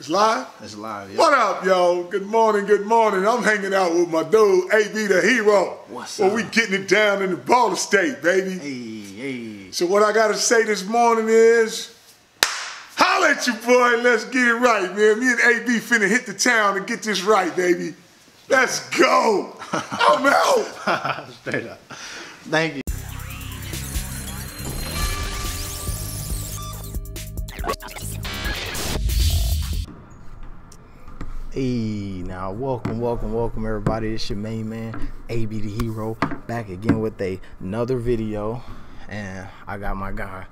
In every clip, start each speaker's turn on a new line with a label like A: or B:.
A: It's live?
B: It's live, yeah.
A: What up, yo? Good morning, good morning. I'm hanging out with my dude, AB the Hero.
B: What's up?
A: Well, we getting it down in the baller state, baby.
B: Hey.
A: So what I gotta say this morning is, holla at you, boy, let's get it right, man. Me and AB finna hit the town and get this right, baby. Let's go. I'm out.
B: Straight up. Thank you. Hey, now welcome everybody. It's your main man, AB the Hero, back again with another video. And I got my guy,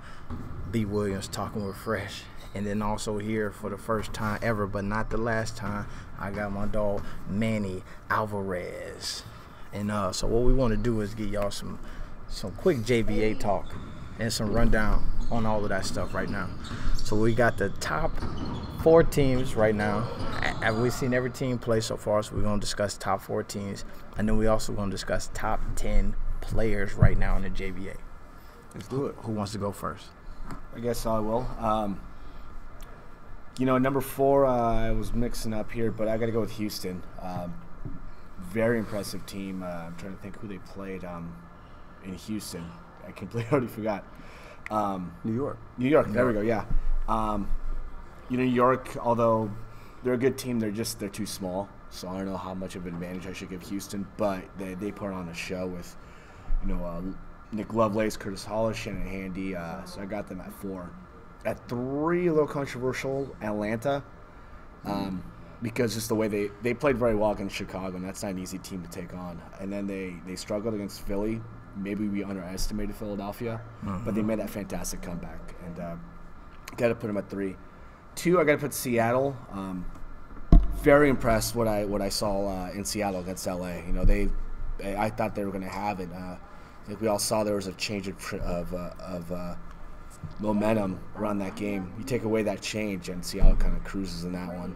B: B. Williams, talking with Fresh. And then also here for the first time ever, but not the last time, I got my dog, Manny Alvarez. And so what we want to do is get y'all some quick JBA talk and some rundown on all of that stuff right now. So we got the top 4 teams right now. We've seen every team play so far, so we're going to discuss top 4 teams. And then we also going to discuss top 10 players right now in the JBA.
C: Let's do it.
B: Who wants to go first?
C: I guess I will. You know, number 4, I was mixing up here, but I got to go with Houston. Very impressive team. I'm trying to think who they played in Houston. I completely already forgot.
B: New York.
C: There we go. Yeah. You know, New York, although they're a good team, they're too small. So I don't know how much of an advantage I should give Houston, but they put on a show with, you know, Nick Lovelace, Curtis Hollis, Shannon Handy. So I got them at 4. At 3, a little controversial, Atlanta, because just the way they played very well against Chicago, and that's not an easy team to take on. And then they struggled against Philly. Maybe we underestimated Philadelphia, but they made that fantastic comeback, and got to put them at 3. 2, I got to put Seattle. Very impressed what I saw in Seattle against LA. You know, I thought they were going to have it. I think we all saw there was a change of momentum around that game. You take away that change, and Seattle kind of cruises in that one.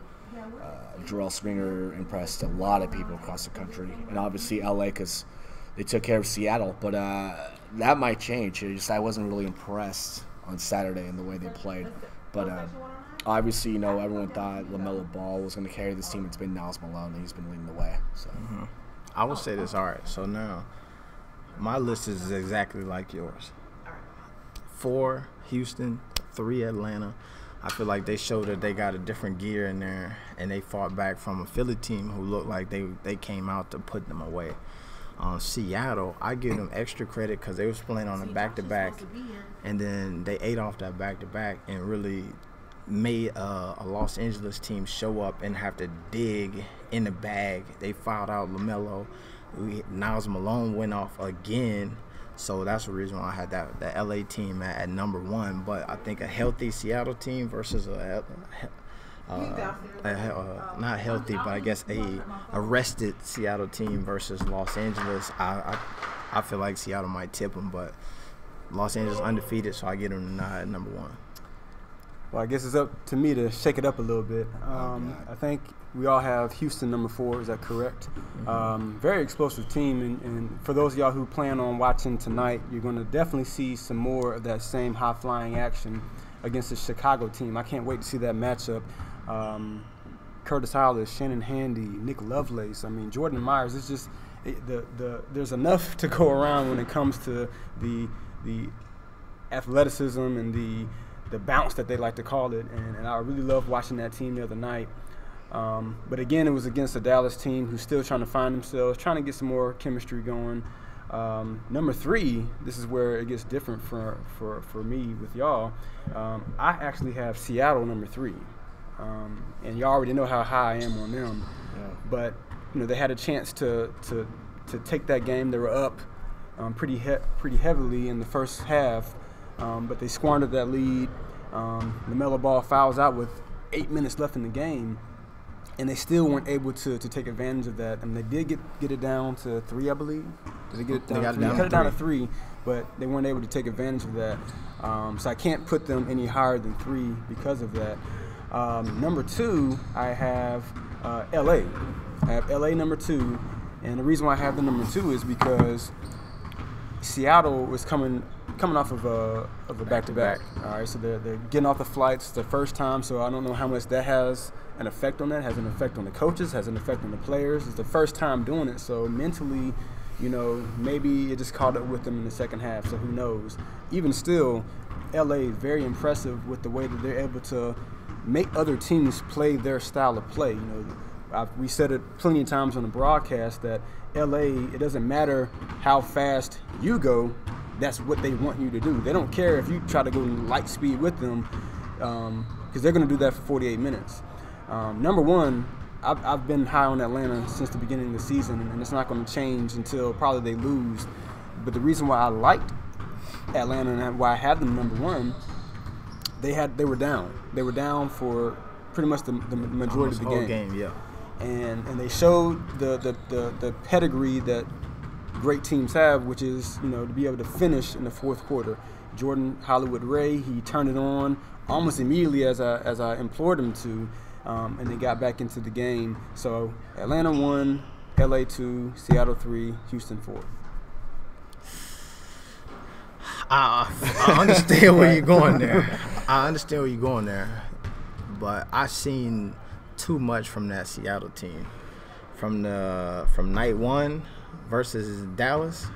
C: Jarrell Springer impressed a lot of people across the country, and obviously LA because they took care of Seattle. But that might change. I wasn't really impressed on Saturday in the way they played. But obviously, you know, everyone thought LaMelo Ball was going to carry this team. It's been Niles Malone, and he's been leading the way. So
B: I will say this. All right, so now my list is exactly like yours. 4 Houston, 3 Atlanta. I feel like they showed that they got a different gear in there, and they fought back from a Philly team who looked like they came out to put them away. Seattle, I give them extra credit because they was playing on a back-to-back, and then they ate off that back-to-back and really made a Los Angeles team show up and have to dig in the bag. They fouled out LaMelo. Niles Malone went off again. So that's the reason why I had the LA team at number 1. But I think a healthy Seattle team versus not healthy, but I guess a rested Seattle team versus Los Angeles. I feel like Seattle might tip them, but Los Angeles undefeated, so I get them at number 1.
D: Well, I guess it's up to me to shake it up a little bit. I think we all have Houston number 4. Is that correct? Very explosive team, and for those of y'all who plan on watching tonight, you're going to definitely see some more of that same high-flying action against the Chicago team. I can't wait to see that matchup. Curtis Hollis, Shannon Handy, Nick Lovelace. I mean, Jordan Myers. It's just there's enough to go around when it comes to the athleticism and the bounce that they like to call it, and I really loved watching that team the other night. But again, it was against a Dallas team who's still trying to find themselves, trying to get some more chemistry going. Number 3, this is where it gets different for me with y'all. I actually have Seattle number 3, and y'all already know how high I am on them. Yeah. But you know, they had a chance to take that game. They were up pretty heavily in the first half, but they squandered that lead. LaMelo Ball fouls out with 8 minutes left in the game, and they still weren't able to take advantage of that. And they did get it down to 3, I believe. Did they get it down? They cut it down to 3, but they weren't able to take advantage of that. So I can't put them any higher than 3 because of that. Number 2, I have LA. I have LA number 2, and the reason why I have the number 2 is because Seattle was coming off of a back-to-back. All right, so they're getting off the flights the first time. So I don't know how much that has an effect on that. Has an effect on the coaches. Has an effect on the players. It's the first time doing it, so mentally, maybe it just caught up with them in the second half. So who knows? Even still, LA very impressive with the way that they're able to make other teams play their style of play. We said it plenty of times on the broadcast that LA, it doesn't matter how fast you go, that's what they want you to do. They don't care if you try to go light speed with them, because they're going to do that for 48 minutes. Number one, I've been high on Atlanta since the beginning of the season, and it's not going to change until probably they lose. But the reason why I liked Atlanta and why I had them number one, they were down. They were down for pretty much the majority of the game.
B: Yeah.
D: And they showed the pedigree that great teams have, which is to be able to finish in the fourth quarter. Jordan Hollywood Ray, he turned it on almost immediately as I implored him to, and they got back into the game. So Atlanta 1, LA 2, Seattle 3, Houston 4.
B: I understand where you're going there. But I've seen too much from that Seattle team. From night one versus Dallas,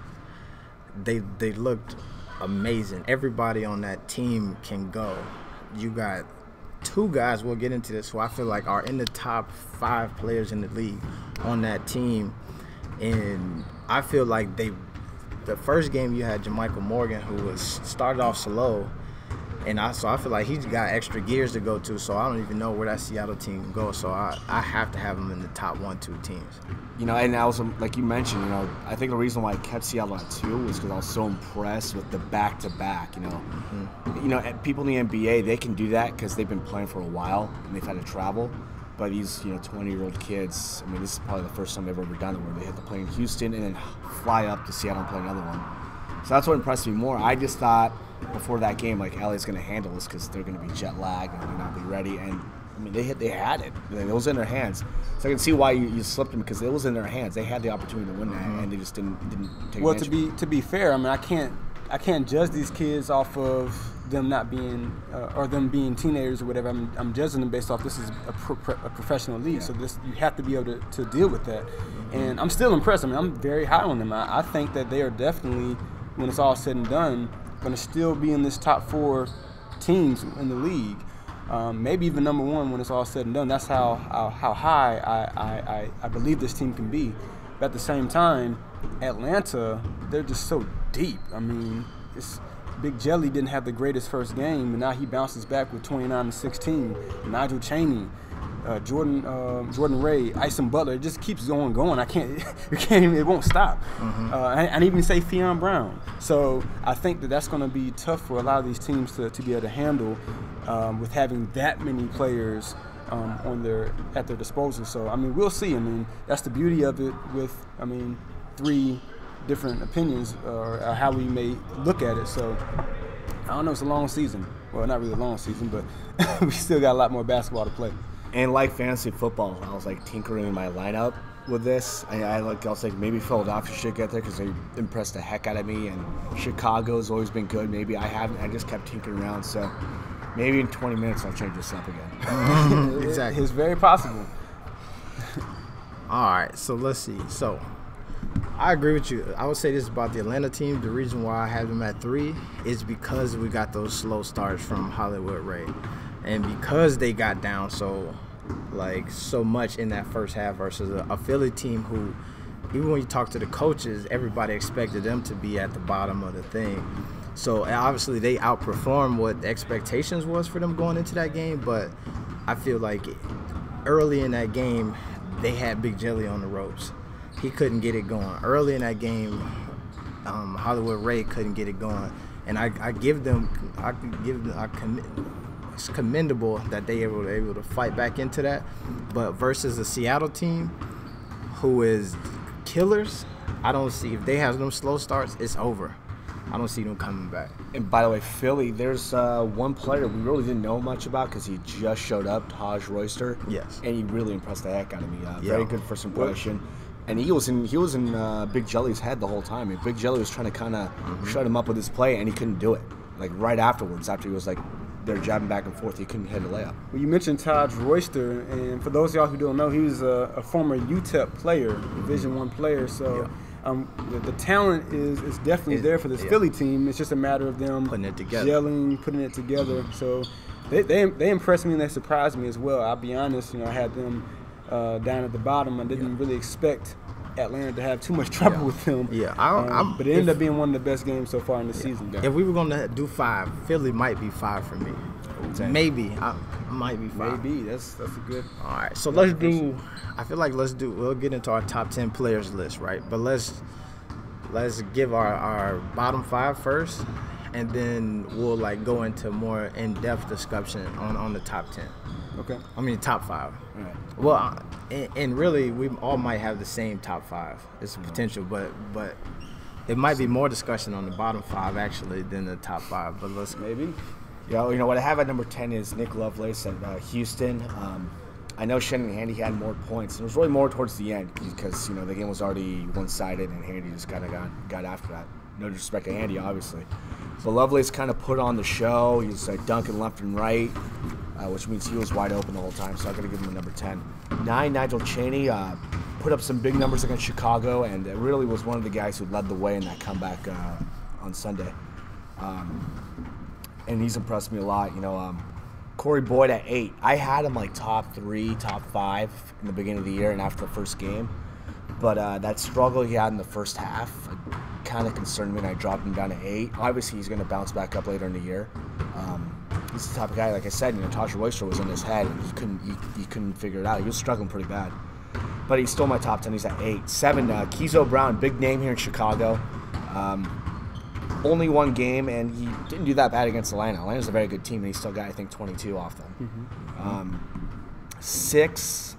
B: they looked amazing. Everybody on that team can go. You got two guys, we'll get into this, who I feel like are in the top 5 players in the league on that team. And I feel like the first game you had Jermichael Morgan, who started off slow, and so I feel like he's got extra gears to go to, so I don't even know where that Seattle team can go. So I have to have him in the top 1-2 teams. And
C: I was, like you mentioned, I think the reason why I kept Seattle at 2 was because I was so impressed with the back-to-back, people in the NBA, they can do that because they've been playing for a while and they've had to travel. But these, 20-year-old kids, this is probably the first time they've ever done it, where they had to play in Houston and then fly up to Seattle and play another one. So that's what impressed me more. I just thought before that game, LA's going to handle this because they're going to be jet lagged and they're not be ready. And they had it. It was in their hands. So I can see why you slipped them, because it was in their hands. They had the opportunity to win that, and they just didn't take advantage.
D: Well, to be fair, I can't judge these kids off of them not being or them being teenagers or whatever. I'm judging them based off this is a professional league, so you have to be able to deal with that. And I'm still impressed. I'm very high on them. I think that they are definitely, when it's all said and done, going to still be in this top 4 teams in the league. Maybe even number 1 when it's all said and done. That's how high I believe this team can be. But at the same time, Atlanta, they're just so deep. Big Jelly didn't have the greatest first game, but now he bounces back with 29-16. Nigel Chaney, Jordan Ray, Ison Butler. It just keeps going. It won't stop. And even say Fionn Brown. So I think that's going to be tough for a lot of these teams to be able to handle with having that many players at their disposal. So we'll see. That's the beauty of it with 3 different opinions or how we may look at it. So I don't know, it's a long season. Well, not really a long season, but we still got a lot more basketball to play.
C: And like fantasy football, I was tinkering in my lineup with this. I was like, maybe Philadelphia should get there because they impressed the heck out of me, and Chicago's always been good. Maybe I haven't. I just kept tinkering around. So maybe in 20 minutes I'll change this up again.
B: Exactly.
D: It's very possible.
B: All right, so let's see. So I agree with you. I would say this about the Atlanta team. The reason why I have them at 3 is because we got those slow starts from Hollywood Ray. And because they got down so much in that first half versus a Philly team who, even when you talk to the coaches, everybody expected them to be at the bottom of the thing. So obviously they outperformed what the expectations was for them going into that game, but I feel like early in that game, they had Big Jelly on the ropes. He couldn't get it going. Early in that game, Hollywood Ray couldn't get it going. And it's commendable that they were able to fight back into that. But versus the Seattle team, who is killers, I don't see, if they have them slow starts, it's over. I don't see them coming back.
C: And by the way, Philly, there's one player we really didn't know much about because he just showed up, Taj Royster.
B: Yes.
C: And he really impressed the heck out of me. Very good first impression. And he was in Big Jelly's head the whole time. And Big Jelly was trying to kind of shut him up with his play, and he couldn't do it. Like right afterwards, after he was like they're jabbing back and forth, he couldn't hit a layup.
D: Well, you mentioned Taj Royster, and for those of y'all who don't know, he was a former UTEP player, Division I player. So the talent is definitely there for this Philly team. It's just a matter of them
B: putting it together,
D: gelling, putting it together. So they impressed me and they surprised me as well. I'll be honest, I had them down at the bottom. I didn't really expect Atlanta to have too much trouble with them.
B: Yeah,
D: but it ended up being one of the best games so far in the season.
B: If we were going to do 5, Philly might be 5 for me. Maybe I might be 5.
D: Maybe that's a good.
B: All right, so let's do. I feel like we'll get into our top 10 players list, right? But let's give our bottom 5 first, and then we'll like go into more in-depth discussion on the top 10.
D: Okay.
B: I mean top 5.
D: All right.
B: Well, and really we all might have the same top 5. It's a potential, but it might be more discussion on the bottom 5 actually than the top 5. But let's
D: maybe.
C: Yeah, what I have at number 10 is Nick Lovelace at Houston. I know Shannon Handy had more points, and it was really more towards the end because the game was already one-sided, and Handy just kind of got after that. No disrespect to Handy, obviously. So Lovelace kind of put on the show. He was like dunking left and right, which means he was wide open the whole time. So I'm gonna give him a number 10. 9, Nigel Chaney put up some big numbers against Chicago, and really was one of the guys who led the way in that comeback on Sunday. And he's impressed me a lot. Corey Boyd at 8. I had him like top 3, top 5 in the beginning of the year and after the first game. But that struggle he had in the first half kind of concerned me, and I dropped him down to 8. Obviously, he's going to bounce back up later in the year. He's the type of guy, like I said, Taj Royster was in his head, and he couldn't figure it out. He was struggling pretty bad. But he's still my top 10. He's at 8. 7, Keezo Brown, big name here in Chicago. Only one game, and he didn't do that bad against Atlanta. Atlanta's a very good team, and he still got, I think, 22 off them. 6,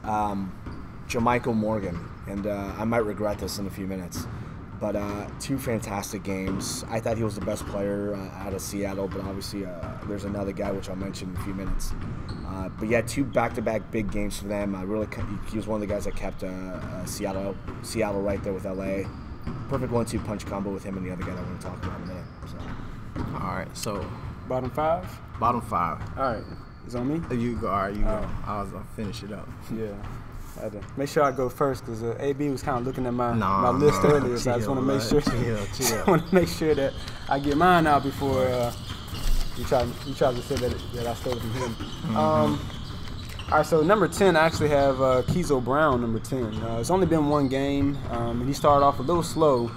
C: Jamichael Morgan, and I might regret this in a few minutes, but 2 fantastic games. I thought he was the best player out of Seattle, but obviously there's another guy, which I'll mention in a few minutes. But yeah, 2 back-to-back big games for them. He was one of the guys that kept Seattle right there with LA. Perfect 1-2 punch combo with him and the other guy that I want to talk about in a minute. So.
B: All right, so
D: Bottom 5?
B: bottom 5.
D: All right. It's on me?
B: You go. All right, you go. I'll finish it up.
D: Yeah. I had to make sure I go first because AB was kind of looking at my list earlier, so I just want to make sure.
B: Chill.
D: I want to make sure that I get mine out before you try to say that I stole it from him. All right, so number 10, I actually have Keezo Brown, number 10. It's only been one game, and he started off a little slow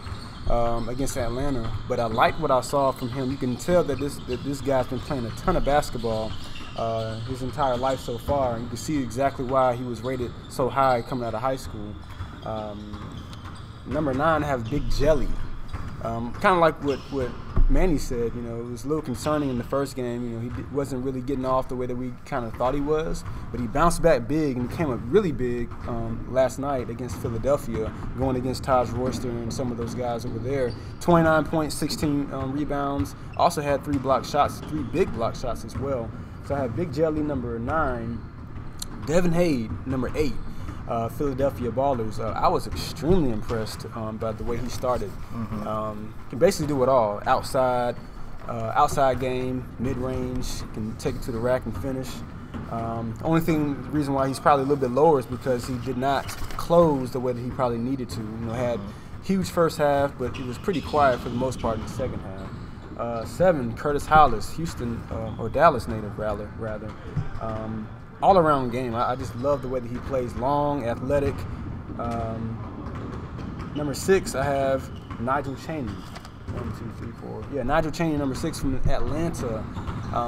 D: against Atlanta, but I like what I saw from him. You can tell that this guy's been playing a ton of basketball his entire life so far, and you can see exactly why he was rated so high coming out of high school. Number 9, I have Big Jelly. Kind of like what Manny said, it was a little concerning in the first game. He wasn't really getting off the way that we kind of thought he was, but he bounced back big and came up really big last night against Philadelphia, going against Taj Royster and some of those guys over there. 29 points, 16 rebounds. Also had 3 block shots, 3 big block shots as well. So I have Big Jelly, number 9, Devin Hayde, number 8. Philadelphia Ballers. I was extremely impressed by the way he started. Can basically do it all. Outside game, mid-range, can take it to the rack and finish. The reason why he's probably a little bit lower is because he did not close the way that he probably needed to. Had huge first half, but he was pretty quiet for the most part in the second half. 7, Curtis Hollis, Houston or Dallas native rather. All-around game. I just love the way that he plays. Long, athletic. Number 6, I have Nigel Chaney. 1, 2, 3, 4. Yeah, Nigel Chaney, number 6 from Atlanta.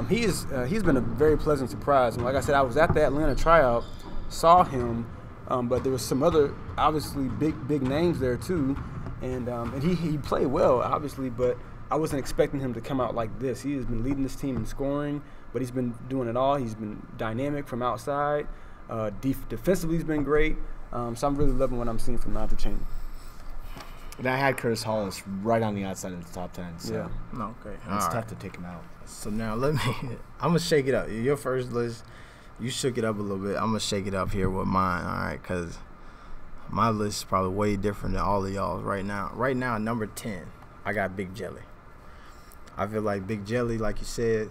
D: He's been a very pleasant surprise. And like I said, I was at the Atlanta tryout, saw him, but there was some other obviously big names there too, and he played well obviously, but I wasn't expecting him to come out like this. He has been leading this team in scoring, but he's been doing it all. He's been dynamic from outside. Defensively, he's been great. So I'm really loving what I'm seeing from Nigel Chaney.
C: And I had Curtis Hollis right on the outside of the top 10. So
D: yeah.
B: Okay.
C: It's tough to take him out.
B: So now I'm going to shake it up. Your first list, you shook it up a little bit. I'm going to shake it up here with mine, all right, because My list is probably way different than all of y'all's right now. Right now, number 10, I got Big Jelly. I feel like Big Jelly, like you said,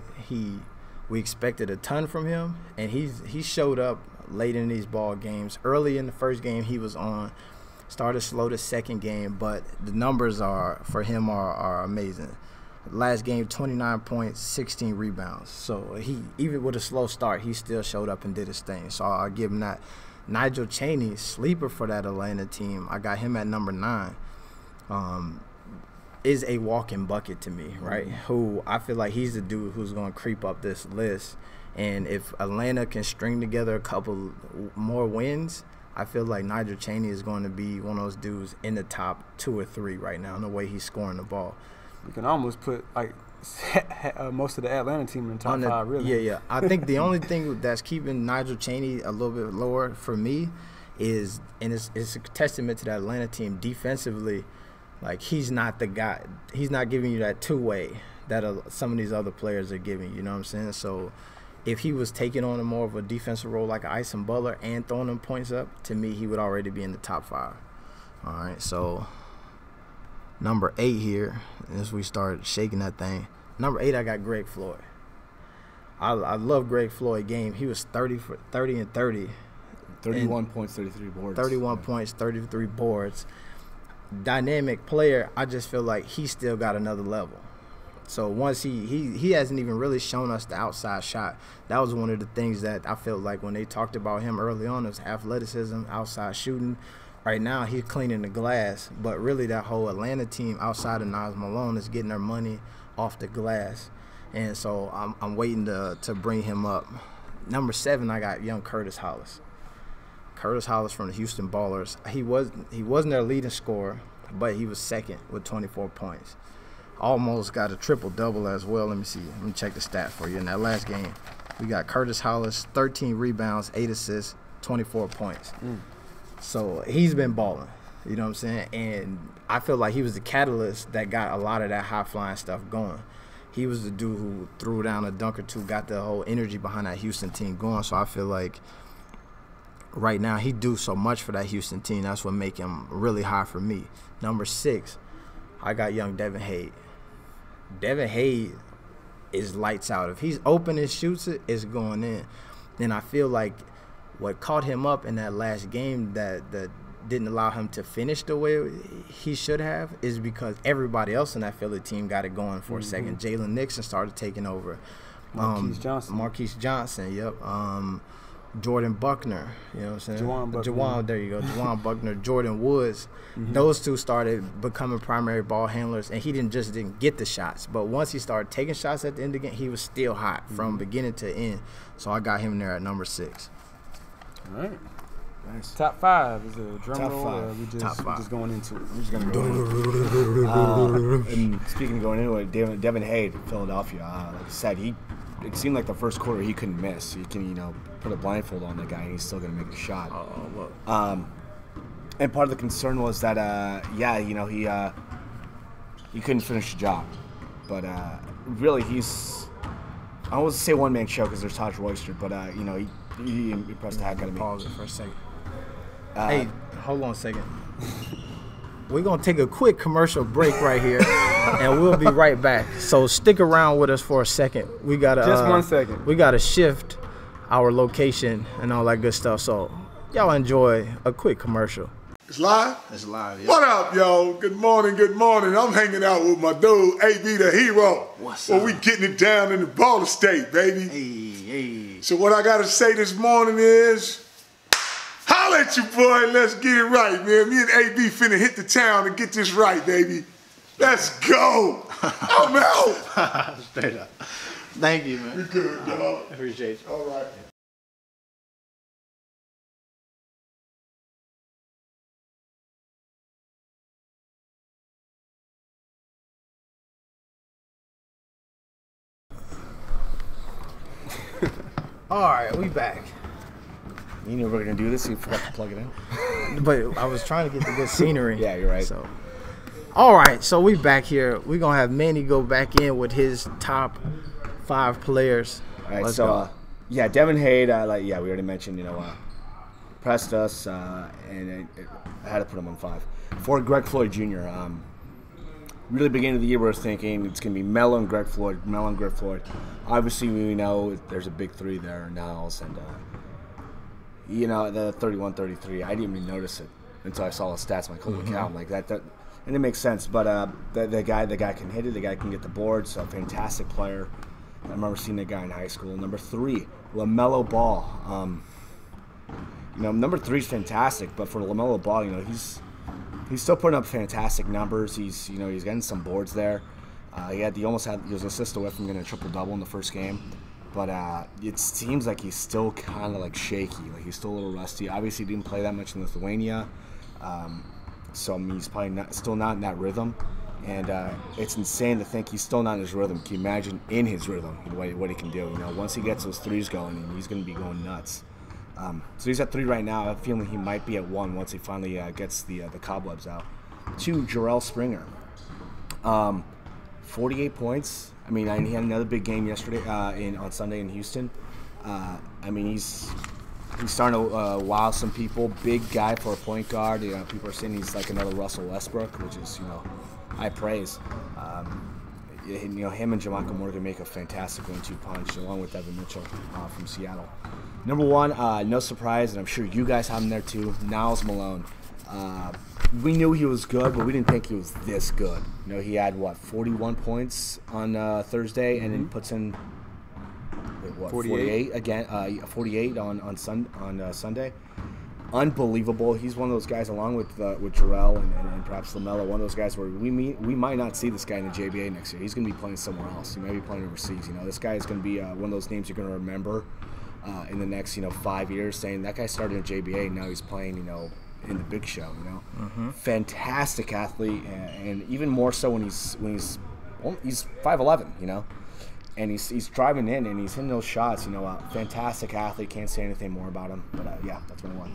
B: we expected a ton from him, and he showed up late in these ball games. Early in the first game he was on, started slow the second game, but the numbers for him are amazing. Last game, 29 points, 16 rebounds. So he, even with a slow start, he still showed up and did his thing. So I'll give him that. Nigel Chaney, sleeper for that Atlanta team. I got him at number 9. Is a walking bucket to me, right? Who I feel like he's the dude who's going to creep up this list. And if Atlanta can string together a couple more wins, I feel like Nigel Chaney is going to be one of those dudes in the top 2 or 3 right now in the way he's scoring the ball.
D: You can almost put like most of the Atlanta team in the top 5, really.
B: Yeah. I think the only thing that's keeping Nigel Chaney a little bit lower for me is, and it's a testament to that Atlanta team defensively, like he's not the guy. He's not giving you that two-way that some of these other players are giving. You know what I'm saying? So if he was taking on a more of a defensive role like Ison Butler and throwing them points up, to me he would already be in the top 5. All right, so number 8 here, as we start shaking that thing. Number 8, I got Greg Floyd. I love Greg Floyd game. He was 30 and 30.
C: 31 points, 33 boards.
B: 31 points, 33 boards. Dynamic player. I just feel like he still got another level. So once he hasn't even really shown us the outside shot. That was one of the things that I felt like when they talked about him early on, was athleticism, outside shooting. Right now he's cleaning the glass, but really that whole Atlanta team outside of Nas Malone is getting their money off the glass. And so I'm waiting to bring him up. Number 7, I got young Curtis Hollis. Curtis Hollis from the Houston Ballers. He wasn't their leading scorer, but he was second with 24 points. Almost got a triple-double as well. Let me see. Let me check the stat for you. In that last game, we got Curtis Hollis, 13 rebounds, 8 assists, 24 points. So he's been balling. You know what I'm saying? And I feel like he was the catalyst that got a lot of that high-flying stuff going. He was the dude who threw down a dunk or two, got the whole energy behind that Houston team going. So I feel like right now he do so much for that Houston team. That's what make him really high for me. Number 6, I got young Devin Hade. Devin Hade is lights out. If he's open and shoots it, it's going in. And I feel like what caught him up in that last game that didn't allow him to finish the way he should have is because everybody else in that Philly team got it going for a second. Jalen Nixon started taking over. Marquise Johnson, yep. Jordan Buckner, you know what I'm saying? Juwan, there you go. Juwan Buckner, Jordan Woods. Those two started becoming primary ball handlers, and he didn't get the shots. But once he started taking shots at the end of the game, he was still hot from beginning to end. So I got him there at number 6.
D: All right.
C: Nice.
D: Top 5 is a drum
C: Top
D: roll.
C: 5.
D: We
B: Top 5.
D: just going into it.
C: I'm just gonna go. And speaking of going into it, Devin Hade, Philadelphia. Like I said, it seemed like the first quarter he couldn't miss. He can, put a blindfold on the guy and he's still gonna make a shot. And part of the concern was that, he couldn't finish the job. But really, he's, I don't want to say one-man show because there's Taj Royster, but he impressed the heck out of me.
B: Pause it for a second. Hey, hold on a second. We're going to take a quick commercial break right here, and we'll be right back. So stick around with us for a second. We got to
D: just 1 second.
B: We got to shift our location and all that good stuff. So y'all enjoy a quick commercial.
A: It's live?
B: It's live, yeah.
A: What up, yo? Good morning, good morning. I'm hanging out with my dude, AB the Hero.
B: What's
A: Well,
B: up?
A: we getting it down in the Baller State, baby.
B: Hey.
A: So what I got to say this morning is, holla at you, boy. Let's get it right, man. Me and AB finna hit the town and get this right, baby. Let's go. I'm out.
B: Straight up. Thank you, man.
A: We good, dog.
B: Appreciate you.
A: All right.
B: All right, we back.
C: You knew we were gonna do this, so you forgot to plug it in.
B: But I was trying to get the good scenery.
C: Yeah, you're right.
B: So, all right, so we back here. We're going to have Manny go back in with his top 5 players.
C: All right,
B: Let's
C: so
B: go.
C: Devin Hade, we already mentioned, pressed us, and I had to put him on 5. For Greg Floyd Jr., really beginning of the year, we were thinking it's going to be Melo and Greg Floyd, Obviously, we know there's a big 3 there, Niles, and, the 31-33. I didn't even notice it until I saw the stats. My holy cow, like that, and it makes sense. But the guy can hit it. The guy can get the boards. A fantastic player. I remember seeing that guy in high school. Number 3, LaMelo Ball. Number 3 is fantastic, but for LaMelo Ball, he's still putting up fantastic numbers. He's getting some boards there. He was an assist away from getting a triple-double in the first game. But it seems like he's still kind of like shaky. Like he's still a little rusty. Obviously, he didn't play that much in Lithuania. So, he's probably still not in that rhythm. And it's insane to think he's still not in his rhythm. Can you imagine in his rhythm what he can do? Once he gets those 3s going, he's going to be going nuts. So he's at 3 right now. I have a feeling he might be at 1 once he finally gets the cobwebs out. 2, Jarrell Springer. 48 points. He had another big game yesterday on Sunday in Houston. He's starting to wow some people. Big guy for a point guard. People are saying he's like another Russell Westbrook, which is high praise. Him and JaMychal Morgan make a fantastic 1-2 punch, along with Evan Mitchell from Seattle. Number 1, no surprise, and I'm sure you guys have him there too, Niles Malone. We knew he was good, but we didn't think he was this good. He had, 41 points on Thursday, and then puts in, 48 again, 48 on Sunday. Unbelievable. He's one of those guys, along with Jarrell and perhaps LaMelo, one of those guys where we might not see this guy in the JBA next year. He's going to be playing somewhere else. He might be playing overseas. This guy is going to be one of those names you're going to remember in the next 5 years, saying that guy started in JBA and now he's playing in the big show. Fantastic athlete, and even more so when he's 5'11", and he's driving in and he's hitting those shots. Fantastic athlete. Can't say anything more about him. But that's what I want.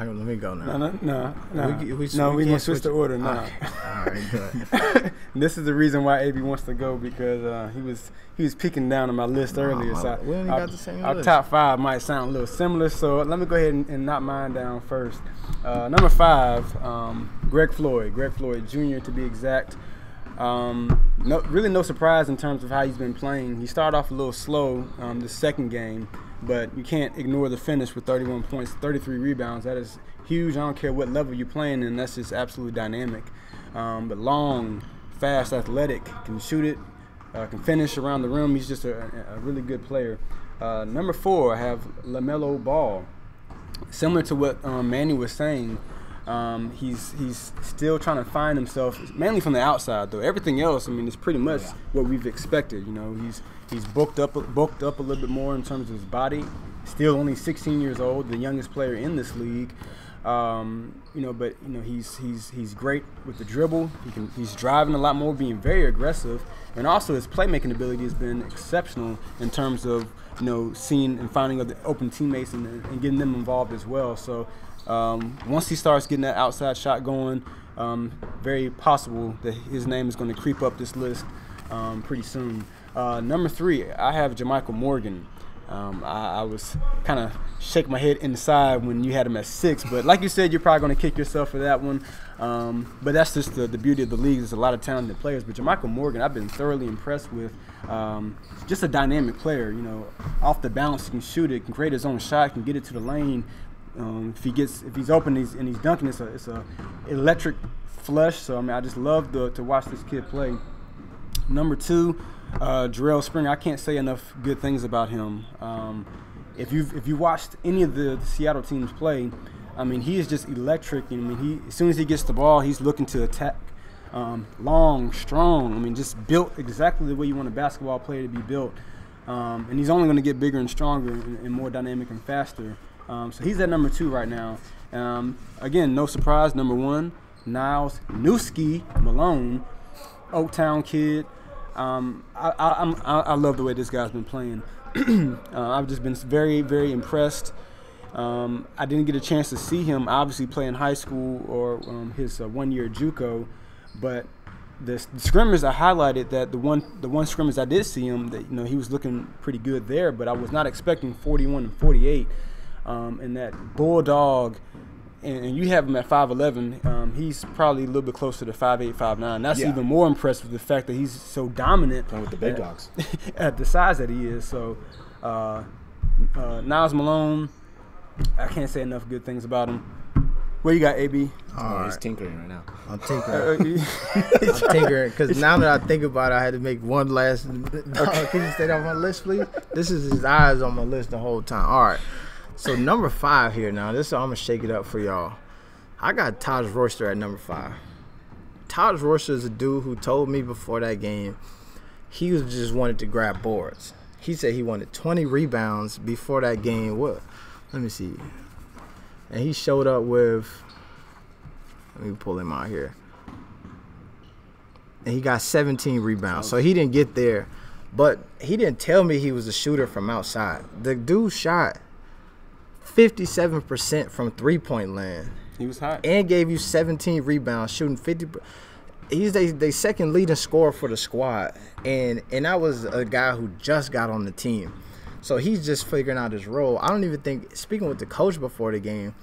B: Let me go now.
D: No, we must switch the order now.
B: Okay. All right, good.
D: This is the reason why AB wants to go, because he was peeking down on my list earlier. So
B: we only got the same
D: our
B: list.
D: top 5 might sound a little similar, so let me go ahead and knock mine down first. Number 5, Greg Floyd Jr. to be exact. No surprise in terms of how he's been playing. He started off a little slow the second game, but you can't ignore the finish with 31 points, 33 rebounds. That is huge. I don't care what level you're playing in. That's just absolutely dynamic. But long, fast, athletic, can shoot it, can finish around the rim. He's just a really good player. Number 4, I have LaMelo Ball. Similar to what Manny was saying, he's still trying to find himself, mainly from the outside though. Everything else, is pretty much what we've expected. He's bulked up a little bit more in terms of his body. Still only 16 years old, the youngest player in this league. But he's great with the dribble. He's driving a lot more, being very aggressive, and also his playmaking ability has been exceptional in terms of seeing and finding other open teammates and getting them involved as well. So once he starts getting that outside shot going, very possible that his name is going to creep up this list pretty soon. Number 3, I have JaMychal Morgan. I was kind of shaking my head inside when you had him at 6, but like you said, you're probably going to kick yourself for that one. But that's just the beauty of the league. There's a lot of talented players, but JaMychal Morgan, I've been thoroughly impressed with. Just a dynamic player. Off the bounce, he can shoot it, can create his own shot, can get it to the lane. If he's open and he's dunking, it's a electric flush. So I just love to watch this kid play. Number 2, Jarrell Springer. I can't say enough good things about him. If you watched any of the Seattle teams play, he is just electric. As soon as he gets the ball, he's looking to attack. Long, strong. Just built exactly the way you want a basketball player to be built. And he's only going to get bigger and stronger and more dynamic and faster. So he's at number 2 right now. Again, no surprise. Number 1, Niles Newski Malone, Oaktown kid. I love the way this guy's been playing. I've just been very, very impressed. I didn't get a chance to see him obviously play in high school or his 1 year JUCO, but the scrimmage I highlighted that the one scrimmage I did see him that he was looking pretty good there, but I was not expecting 41 and 48. and that bulldog. And you have him at 5'11". He's probably a little bit closer to 5'8", 5'9". That's even more impressive, the fact that he's so dominant
C: Playing with the big dogs
D: at the size that he is. So, Niles Malone, I can't say enough good things about him. What you got, AB?
C: He's tinkering right now.
B: I'm tinkering. I'm tinkering because now that I think about it, I had to make one last. Can you stay off my list, please? This is his eyes on my list the whole time. All right. So number 5 here now. I'm gonna shake it up for y'all. I got Taj Royster at number 5. Taj Royster is a dude who told me before that game he was just wanted to grab boards. He said he wanted 20 rebounds before that game. What? Let me see. And he showed up with. Let me pull him out here. And he got 17 rebounds. So he didn't get there, but he didn't tell me he was a shooter from outside. The dude shot 57% from three-point land.
D: He was hot.
B: And gave you 17 rebounds, shooting 50. He's the second leading scorer for the squad. And that was a guy who just got on the team. So he's just figuring out his role. I don't even think, speaking with the coach before the game,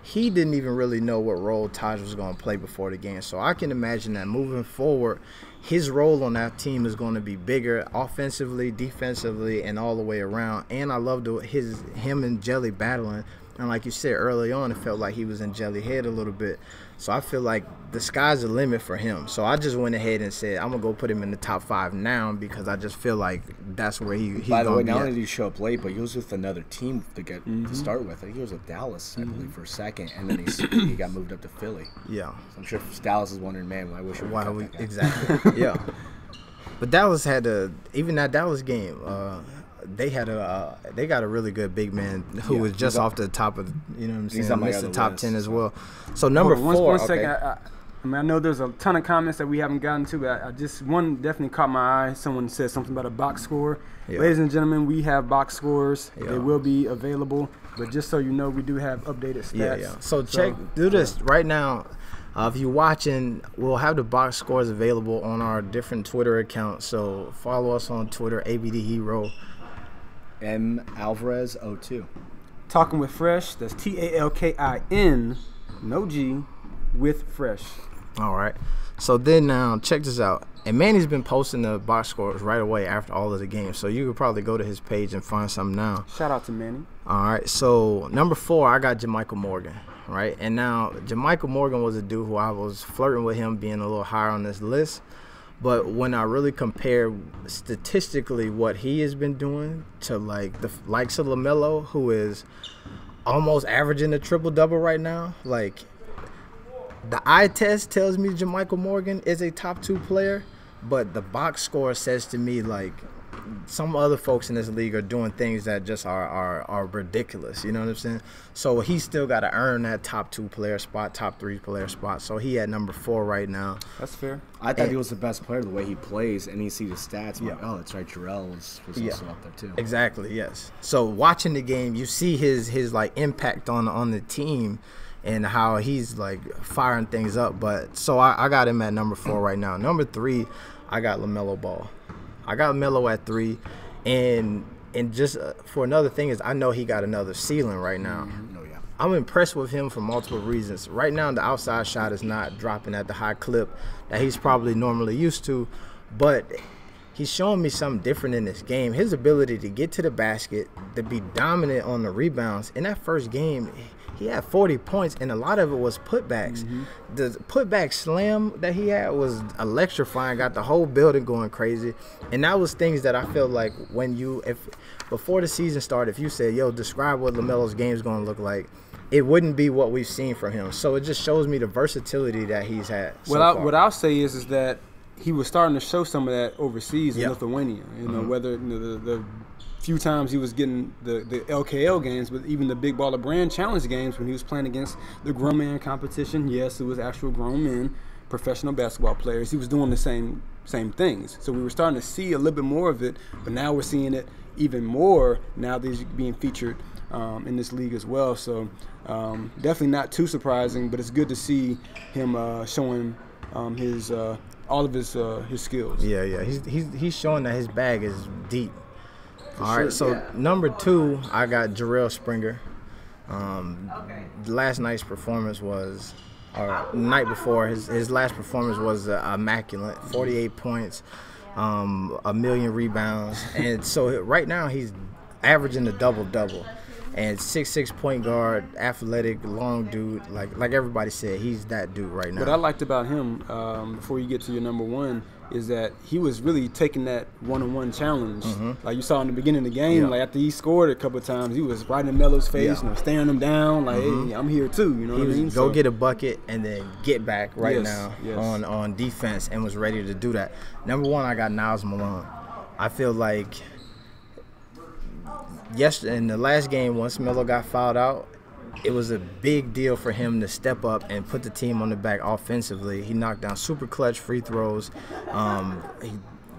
B: he didn't even really know what role Taj was going to play before the game. So I can imagine that moving forward, his role on that team is going to be bigger offensively, defensively, and all the way around. And I love him and Jelly battling. And like you said early on, it felt like he was in Jelly head a little bit. So I feel like the sky's the limit for him. So I just went ahead and said, I'm going to go put him in the top 5 now because I just feel like that's where he's going to be.
C: By the way, not only did he show up late, but he was with another team to start with. I think he was with Dallas, I believe, for a second. And then he got moved up to Philly.
B: Yeah.
C: So I'm sure Dallas is wondering, man, I wish we
B: why
C: cut
B: we
C: that guy.
B: exactly. Yeah. But Dallas had even that Dallas game, they got a really good big man who was just off the top of, you know what I'm saying,
C: on my
B: missed the
C: other
B: top
C: list,
B: 10 as well. So number 4.
D: One second. I mean, I know there's a ton of comments that we haven't gotten to, but I just one definitely caught my eye. Someone said something about a box score.
B: Yeah.
D: Ladies and gentlemen, we have box scores.
B: Yeah.
D: They will be available, but just so you know, we do have updated stats.
B: Yeah. So do this right now. If you're watching, we'll have the box scores available on our different Twitter accounts. So follow us on Twitter, ABD Hero.
C: M Alvarez 02.
D: Talking with Fresh. That's TALKIN, no G, with Fresh.
B: All right. So then now, check this out. And Manny's been posting the box scores right away after all of the games. So you could probably go to his page and find something now.
D: Shout out to Manny.
B: All right. So number 4, I got JaMychal Morgan. Right. And now JaMychal Morgan was a dude who I was flirting with him being a little higher on this list. But when I really compare statistically what he has been doing to like the likes of LaMelo, who is almost averaging a triple-double right now, like the eye test tells me JaMychal Morgan is a top 2 player, but the box score says to me like some other folks in this league are doing things that just are ridiculous. You know what I'm saying? So he's still got to earn that top 2 player spot, top 3 player spot. So he at number 4 right now.
D: That's fair.
C: I thought he was the best player the way he plays, and you see the stats. I'm like,
B: Yeah.
C: oh, that's right. Jarrell was also up there too.
B: Exactly. Yes. So watching the game, you see his like impact on the team and how he's like firing things up. But so I got him at number 4 right now. Number 3, I got LaMelo Ball. I got Melo at 3, and just for another thing is I know he got another ceiling right now.
C: Oh yeah.
B: I'm impressed with him for multiple reasons. Right now, the outside shot is not dropping at the high clip that he's probably normally used to, but he's showing me something different in this game. His ability to get to the basket, to be dominant on the rebounds. In that first game, he had 40 points, and a lot of it was putbacks. The putback slam that he had was electrifying, got the whole building going crazy. And that was things that I feel like before the season started, if you said, yo, describe what LaMelo's game is going to look like, it wouldn't be what we've seen from him. So it just shows me the versatility that he's had so far.
D: What I'll say is that he was starting to show some of that overseas in Lithuania. You know, whether the few times he was getting the LKL games, but even the Big Baller Brand Challenge games when he was playing against the grown man competition. Yes, it was actual grown men, professional basketball players. He was doing the same things. So we were starting to see a little bit more of it, but now we're seeing it even more now that he's being featured in this league as well. So definitely not too surprising, but it's good to see him showing his all of his skills.
B: Yeah. He's showing that his bag is deep. All right, so number 2, I got Jarrell Springer. Last night's performance was, or night before, his last performance was immaculate. 48 points, a million rebounds, and so right now he's averaging a double-double. And 6'6" point guard, athletic, long dude, like everybody said, he's that dude right now.
D: What I liked about him, before you get to your number one, is that he was really taking that one-on-one challenge. Like you saw in the beginning of the game, like after he scored a couple of times, he was right in Melo's face, staring him down, like, hey, I'm here too, you know what I mean?
B: Go get a bucket and then get back now on defense, and was ready to do that. Number one, I got Niles Malone. I feel like in the last game, once Melo got fouled out, it was a big deal for him to step up and put the team on the back offensively. He knocked down super clutch free throws,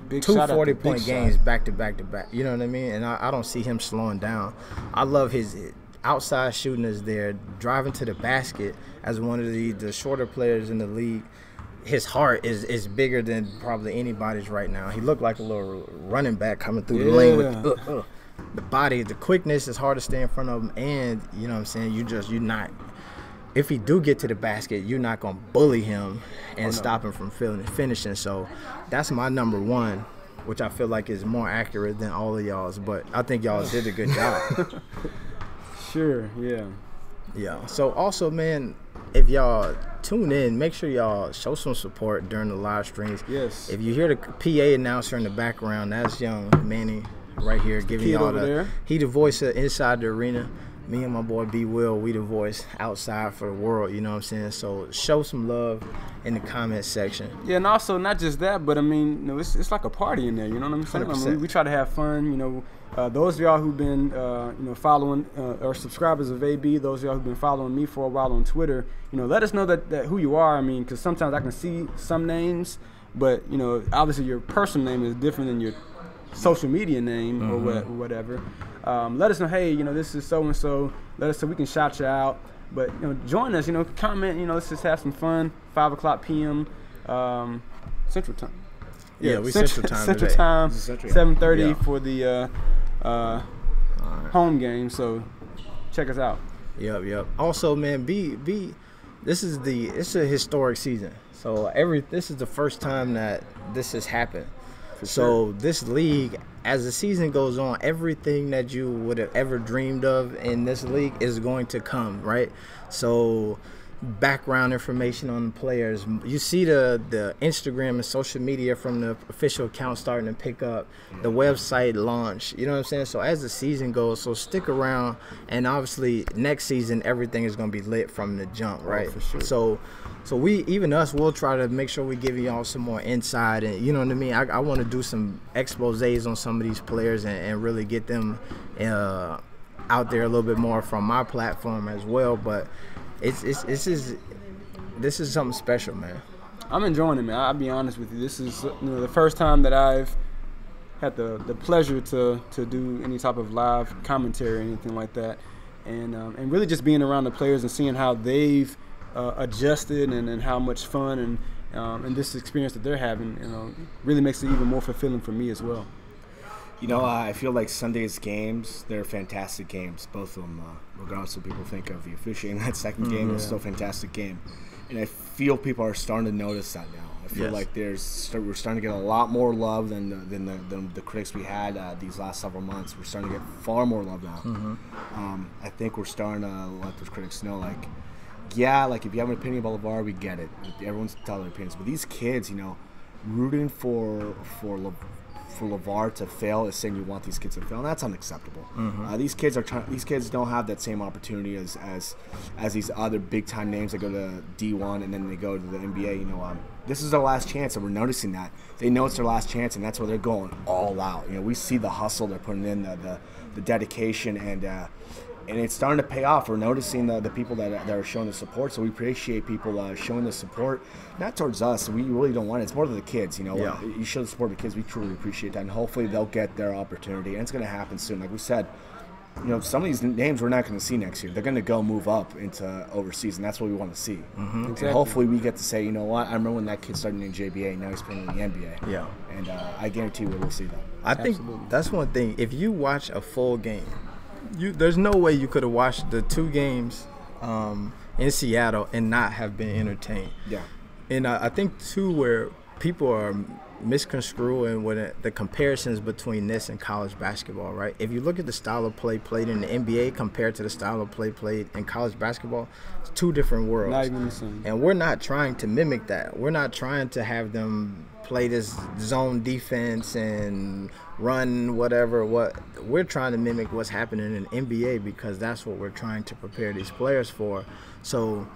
D: Big
B: 2
D: shot
B: 40-point games back to back to back. You know what I mean? And I don't see him slowing down. I love his outside shooting is there, driving to the basket as one of the shorter players in the league. His heart is bigger than probably anybody's right now. He looked like a little running back coming through the lane with the body, the quickness is hard to stay in front of him, and you know what I'm saying, you're not, if he do get to the basket, you're not gonna bully him and stop him from finishing. So that's my number one, which I feel like is more accurate than all of y'all's, but I think y'all did a good job.
D: Sure, yeah.
B: Yeah. So also, man, if y'all tune in, make sure y'all show some support during the live streams.
D: Yes.
B: If you hear the PA announcer in the background, that's young Manny right here giving y'all he the voice inside the arena. Me and my boy B Will, we the voice outside for the world, you know what I'm saying? So show some love in the comment section.
D: Yeah, and also not just that, but I mean, you know, it's like a party in there, you know what I'm saying? I mean, we try to have fun, you know. Those of y'all who've been following or subscribers of AB, those of y'all who've been following me for a while on Twitter, you know, let us know that who you are. I mean, because sometimes I can see some names, but you know, obviously your personal name is different than your social media name or whatever. Let us know, hey, you know, this is so and so. Let us so we can shout you out. But you know, join us. You know, comment. You know, let's just have some fun. 5:00 p.m. Central Time.
B: Yeah, we Central Time.
D: Central Time. 7:30 for the home game. So check us out.
B: Yep. Also, man, it's a historic season. So this is the first time that this has happened. So this league, as the season goes on, everything that you would have ever dreamed of in this league is going to come, right? So background information on the players. You see the Instagram and social media from the official account starting to pick up, the website launch, you know what I'm saying? So as the season goes, so stick around, and obviously next season everything is going to be lit from the jump, right?
D: For sure.
B: So we'll try to make sure we give y'all some more insight, and you know what I mean? I want to do some exposés on some of these players and really get them out there a little bit more from my platform as well, but this is something special, man. I'm
D: enjoying it, man. I'll be honest with you. This is the first time that I've had the pleasure to do any type of live commentary or anything like that, and really just being around the players and seeing how they've adjusted and how much fun and this experience that they're having, you know, really makes it even more fulfilling for me as well.
C: You know, I feel like Sunday's games, they're fantastic games, both of them, regardless of what people think of the officiating that second game. It's still a fantastic game. And I feel people are starting to notice that now. I feel like we're starting to get a lot more love than the critics we had these last several months. We're starting to get far more love now. I think we're starting to let those critics know, like, yeah, like if you have an opinion about LeVar, we get it. Everyone's telling their opinions. But these kids, you know, rooting for LeVar to fail is saying you want these kids to fail, and that's unacceptable. These kids don't have that same opportunity as these other big time names that go to D1 and then they go to the NBA. You know, this is their last chance, and we're noticing that. They know it's their last chance, and that's why they're going all out. You know, we see the hustle they're putting in, the dedication, and it's starting to pay off. We're noticing the people that are showing the support, so we appreciate people showing the support, not towards us. We really don't want it. It's more to the kids, you know. You show the support to the kids. We truly appreciate that, and hopefully they'll get their opportunity, and it's going to happen soon. Like we said, you know, some of these names we're not going to see next year. They're going to go move up into overseas, and that's what we want to see.
D: Exactly.
C: And hopefully we get to say, you know what, I remember when that kid started in JBA, now he's playing in the NBA.
B: Yeah.
C: And I guarantee we will see that.
B: I think that's one thing. If you watch a full game, there's no way you could have watched the 2 games in Seattle and not have been entertained.
C: Yeah.
B: And I think too, where people are misconstruing the comparisons between this and college basketball, right? If you look at the style of play played in the NBA compared to the style of play played in college basketball, it's 2 different worlds.
D: Not even the same.
B: And we're not trying to mimic that. We're not trying to have them play this zone defense and run whatever. What we're trying to mimic what's happening in NBA, because that's what we're trying to prepare these players for. So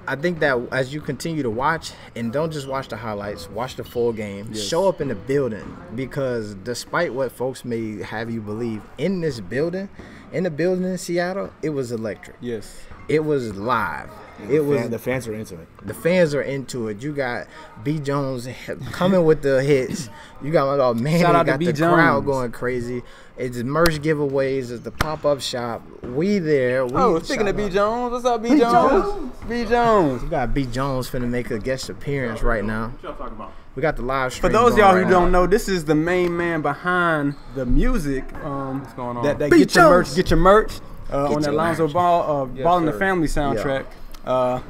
B: I think that as you continue to watch, and don't just watch the highlights, watch the full game,
D: Yes.
B: show up in the building, because despite what folks may have you believe, in the building in Seattle, it was electric.
D: Yes.
B: It was live.
C: The fans are into it.
B: The fans are into it. You got B. Jones coming with the hits. You got man,
D: Shout out to
B: got
D: B.
B: the
D: Jones.
B: crowd going crazy. It's merch giveaways. It's the pop-up shop. We there.
D: Speaking of B. Jones, what's up, B. Jones? B. Jones.
B: You got B. Jones finna make a guest appearance right now.
E: What y'all talking about?
B: We got the live
D: For
B: stream.
D: those of
B: going
D: y'all
B: right
D: who don't
B: now.
D: know, this is the main man behind the music. What's
E: going on?
D: That
B: B.
D: get your merch.
B: Jones.
D: Get your merch on the
B: your
D: Alonzo
B: merch.
D: Ball, Ball in the
E: sir.
D: Family soundtrack.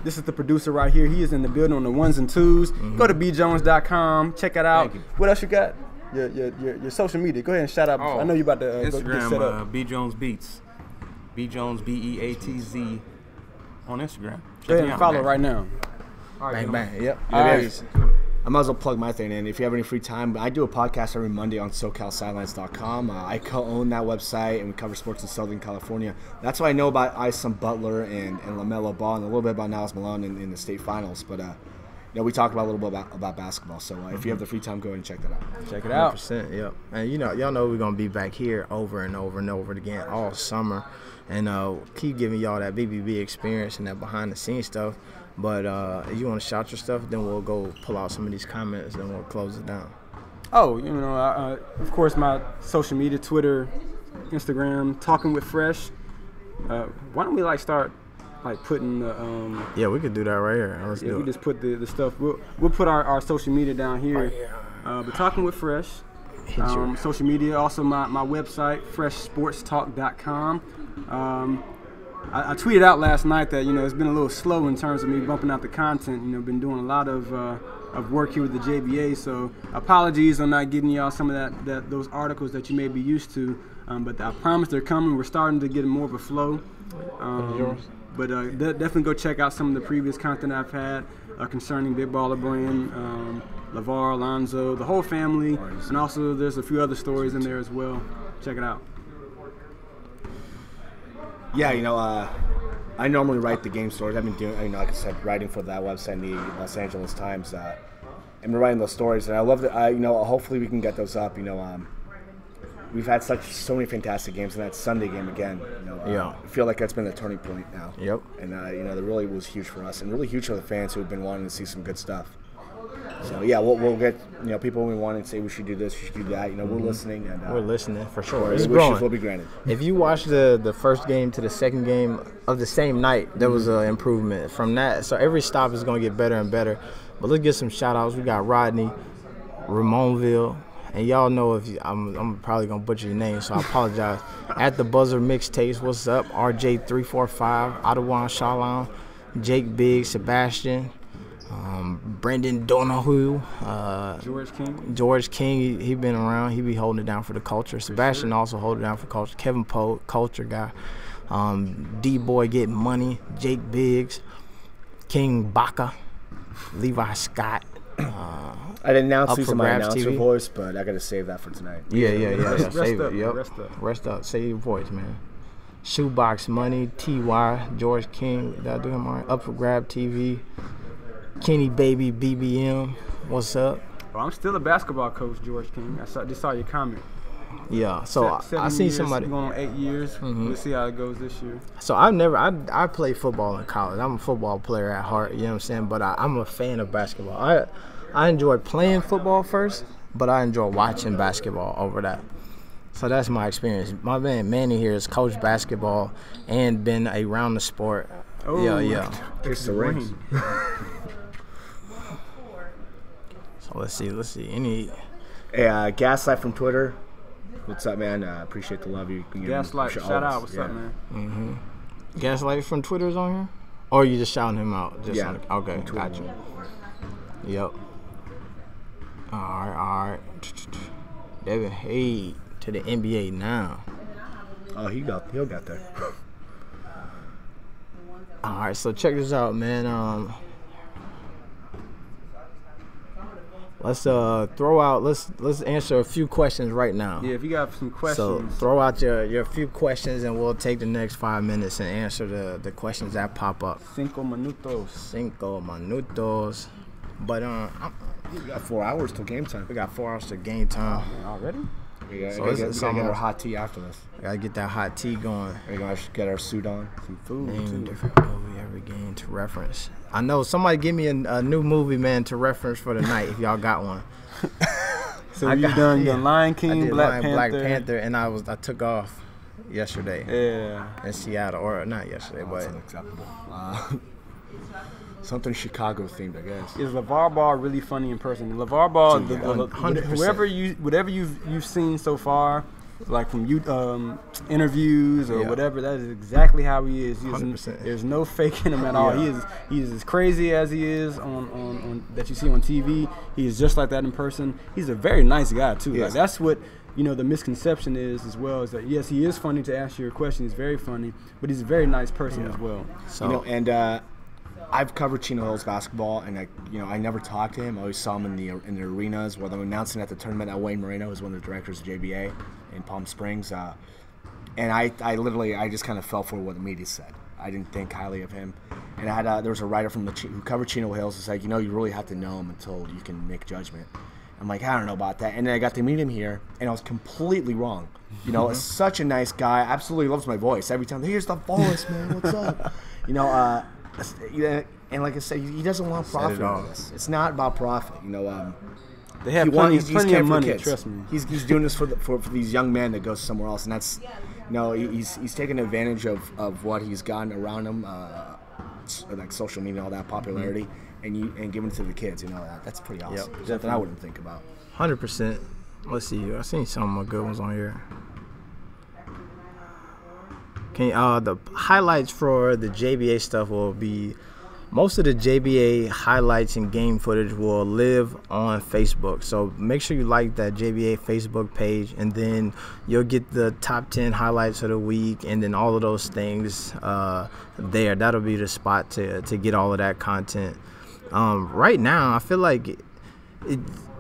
D: This is the producer right here. He is in the building on the 1s and 2s. Go to bjones.com. Check it out.
E: Thank you.
D: What else you got? Your social media. Go ahead and shout out.
E: Oh,
D: I know you about to go get set
E: Instagram,
D: up.
E: B Jones Beats. B Jones BEATZ on Instagram. Check
D: Go ahead
E: me
D: and
E: out,
D: follow
E: man.
D: right now.
B: Bang bang. Yep.
D: All right.
C: I might as well plug my thing in. If you have any free time, I do a podcast every Monday on SoCalSidelines.com. I co-own that website, and we cover sports in Southern California. That's why I know about Isom Butler and LaMelo Ball, and a little bit about Niles Malone in the state finals. But we talked about a little bit about basketball. So if you have the free time, go ahead and check that out.
D: Check it out.
B: 100%, yep. And y'all know we're gonna be back here over and over and over again all summer, and keep giving y'all that BBB experience and that behind the scenes stuff. But if you want to shout your stuff, then we'll go pull out some of these comments and we'll close it down.
D: Oh, of course, my social media, Twitter, Instagram, Talking with Fresh. Why don't we start putting the
B: Yeah, we could do that right here. Let's
D: yeah,
B: do
D: we
B: it.
D: just put the stuff. We'll put our social media down here. But Talking with Fresh,
B: Hit you.
D: social media. Also my website, freshsportstalk.com. I tweeted out last night that it's been a little slow in terms of me bumping out the content. Been doing a lot of work here with the JBA. So apologies on not getting y'all some of those articles that you may be used to. But I promise they're coming. We're starting to get more of a flow. But definitely go check out some of the previous content I've had concerning Big Baller Brand, LeVar, Alonzo, the whole family, and also there's a few other stories in there as well. Check it out.
C: Yeah, I normally write the game stories. I've been doing, like I said, writing for that website, the Los Angeles Times. I've been writing those stories, and I love that. Hopefully we can get those up. We've had so many fantastic games, and that Sunday game again. I feel like that's been the turning point now.
B: Yep.
C: And that really was huge for us, and really huge for the fans who've been wanting to see some good stuff. So yeah, we'll get people we want to say we should do this, we should do that. We're listening, and
B: We're listening for sure. It's
C: wishes
B: growing.
C: will be granted.
B: If you watch the first game to the second game of the same night, there was an improvement from that. So every stop is going to get better and better. But let's get some shout-outs. We got Rodney, Ramonville, and y'all know I'm probably going to butcher your name, so I apologize. At the Buzzer Mixtapes, what's up? RJ345, Ottawa Shalom, Jake Big, Sebastian, Brendan Donahue, George King, he been around. He be holding it down for the culture. Sebastian also hold it down for culture. Kevin Poe, culture guy. D-Boy Getting Money, Jake Biggs, King Baca, Levi Scott.
C: I'd announce
B: Up
C: these
B: for
C: in my
B: grabs
C: announcer
B: TV.
C: voice, but I got to save that for tonight.
B: Yeah. Save
D: up,
B: it. Yep. Rest up. Save your voice, man. Shoebox Money, T.Y., George King. Did I do him all right? Up for Grab TV. Kenny Baby, BBM. What's up?
D: Well, I'm still a basketball coach, George King. I just saw your comment.
B: Yeah. So I seen somebody
D: going on 8 years. We'll see how it goes this year.
B: So I played football in college. I'm a football player at heart, you know what I'm saying? But I'm a fan of basketball. I enjoy playing football first, but I enjoy watching basketball over that. So that's my experience. My man Manny here has coached basketball and been around the sport.
D: Oh,
B: Yeah.
C: Here's the rings.
B: So let's see. Any
C: Hey, Gaslight from Twitter. What's up, man? Appreciate the love.
D: Gaslight, shout out. What's up, man?
B: Gaslight from Twitter's on here? Or you just shouting him out? Just
C: Yeah.
B: Okay, got you. Yep. All right. Devin Hay to the NBA now.
C: Oh, he'll get there.
B: All right, so check this out, man. Let's let's answer a few questions right now.
D: Yeah, if you got some questions.
B: So throw out your few questions, and we'll take the next 5 minutes and answer the questions that pop up.
D: 5 minutos.
B: 5 minutos. But
C: We got 4 hours till game time.
B: we got 4 hours to game time.
D: Already?
C: We gotta
B: So it's
C: get our
B: almost-
C: hot tea after this.
B: Gotta get that hot tea going.
C: We're gonna get our suit on.
D: Some food,
B: Name
D: too.
B: different movie every game to reference. I know somebody give me a new movie, man, to reference for the night if y'all got one.
D: So
B: I
D: you
B: got-
D: done
B: yeah.
D: Lion
B: I
D: King,
B: did
D: Black
B: Black
D: Panther.
B: Panther, and I took off yesterday
D: Yeah.
B: in Seattle, or not yesterday, but
C: That's unacceptable. Something Chicago themed, I guess.
D: Is LeVar Ball really funny in person? LeVar Ball,
B: Dude, 100%.
D: whatever you've seen so far, like from interviews or
B: Yeah.
D: whatever, that is exactly how he is.
B: 100%.
D: There's no faking him at all.
B: Yeah.
D: He is as crazy as he is on that you see on TV. He is just like that in person. He's a very nice guy too.
C: Yes.
D: Like, that's what the misconception is as well, is that yes, he is funny to answer your question. He's very funny, but he's a very nice person as well.
B: so
C: And I've covered Chino Hills basketball, and I never talked to him. I always saw him in the arenas where they're announcing at the tournament. Wayne Moreno is one of the directors of JBA in Palm Springs, and I just kind of fell for what the media said. I didn't think highly of him, and there was a writer from who covered Chino Hills who said, you really have to know him until you can make judgment. I'm like, I don't know about that, and then I got to meet him here, and I was completely wrong. Such a nice guy, absolutely loves my voice. Every time, here's the voice, man, what's up? And like I said, he doesn't want profit out of this. It's not about profit.
D: They have
C: he's
D: plenty
C: caring
D: of
C: for the
D: money.
C: kids.
D: Trust me.
C: He's doing this for these young men that go somewhere else, and that's he's taking advantage of what he's gotten around him, like social media, and all that popularity, and giving it to the kids. That's pretty awesome.
B: Yep.
C: Something I wouldn't think about.
B: 100%. Let's see. I seen some good ones on here. The highlights for the JBA stuff will be, most of the JBA highlights and game footage will live on Facebook. So make sure you like that JBA Facebook page, and then you'll get the top 10 highlights of the week, and then all of those things there. That'll be the spot to get all of that content. Right now, I feel like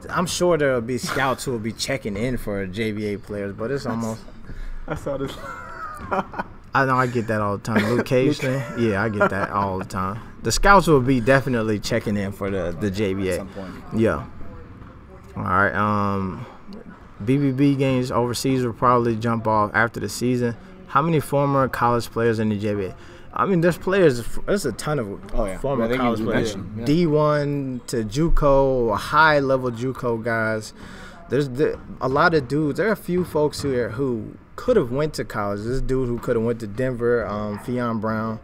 B: I'm sure there'll be scouts who will be checking in for JBA players, but it's almost.
D: I saw this.
B: I know, I get that all the time. Luke Cage thing? Yeah, I get that all the time. The scouts will be definitely checking in for the JBA.
C: At some point.
B: Yeah. All right. BBB games overseas will probably jump off after the season. How many former college players in the JBA? I mean, there's a ton of former
C: I think
B: college
C: you
B: players.
C: mentioned, yeah.
B: D1 to JUCO, high-level JUCO guys. There's a lot of dudes. There are a few folks here who could have went to college. This dude who could have went to Denver, Fionn Brown,